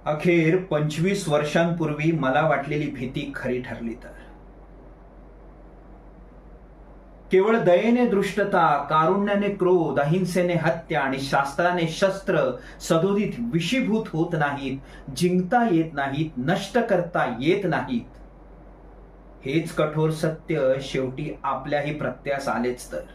अखेर 25 वर्षांपूर्वी मला वाटलेली भीती खरी ठरली तर केवळ दयेने दृष्टता, कारुण्याने क्रोध, अहिंसेने हत्या आणि शास्त्राने शस्त्र सदोदित विषीभूत होत नाहीत, जिंकता येत नाहीत, नष्ट करता येत नाहीत. हेच कठोर सत्य शेवटी आपल्याही प्रत्यास आलेच तर.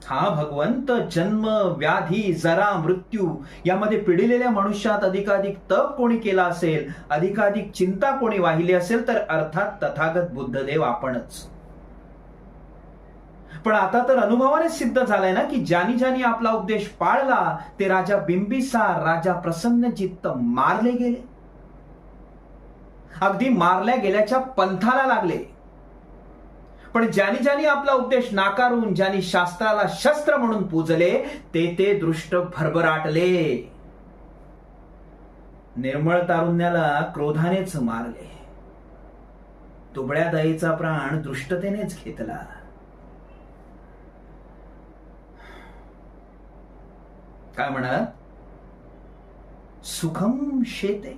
हा भगवंत जन्म, व्याधी, जरा, मृत्यू यामध्ये पिढीलेल्या मनुष्यात अधिकाधिक तप कोणी केला असेल, अधिकाधिक चिंता कोणी वाहिली असेल तर अर्थात तथागत बुद्धदेव आपणच. पण आता तर अनुभवाने सिद्ध झालंय ना की ज्यानी ज्यानी आपला उपदेश पाळला ते राजा बिंबिसार, राजा प्रसन्नचित्त मारले गेले, अगदी मारल्या गेल्याच्या पंथाला लागले. पण ज्यानी ज्यानी आपला उपदेश नाकारून, ज्यानी शास्त्राला शस्त्र म्हणून पूजले ते दृष्ट भरभराटले. निर्मळ तारुण्याला क्रोधानेच मारले, तुबड्या दयेचा प्राण दृष्टतेनेच घेतला. काय म्हणत? सुखम शेते,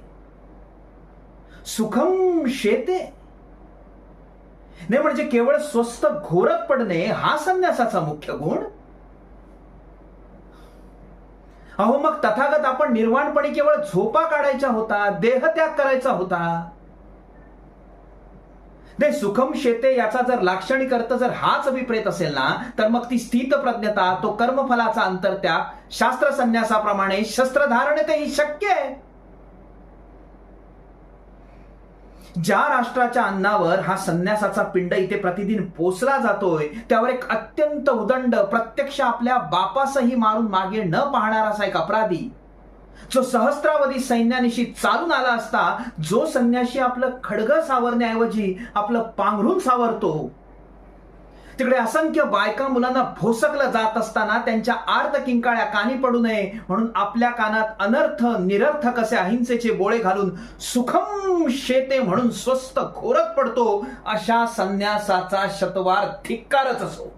सुखम शेते. नाही म्हणजे केवळ स्वस्थ घोरत पडणे हा संन्यासाचा मुख्य गुण. अहो मग तथागत आपण निर्वाणपणे केवळ झोपा काढायचा होता, देहत्याग करायचा होता. नाही, सुखम शेते याचा जर लाक्षणिक अर्थ जर हाच अभिप्रेत असेल ना तर मग ती स्थित प्रज्ञता, तो कर्मफलाचा अंतर्त्याग शास्त्र संन्यासाप्रमाणे शस्त्रधारणेतही शक्य आहे. ज्या राष्ट्राच्या अन्नावर हा संन्यासाचा पिंड इथे प्रतिदिन पोचला जातोय त्यावर एक अत्यंत उदंड, प्रत्यक्ष आपल्या बापासही मारून मागे न पाहणारा असा एक अपराधी, जो सहस्त्रावधी सैन्यानिशी चालून आला असता, जो संन्यासी आपलं खडग सावरण्याऐवजी आपलं पांघरून सावरतो, तिकडे असंख्य बायका मुलांना भोसकलं जात असताना त्यांच्या आर्त किंकाळ्या कानी पडू नये म्हणून आपल्या कानात अनर्थ निरर्थक असे अहिंसेचे बोळे घालून सुखम शेते म्हणून स्वस्थ घोरत पडतो, अशा संन्यासाचा शतवार धिक्कारच असो.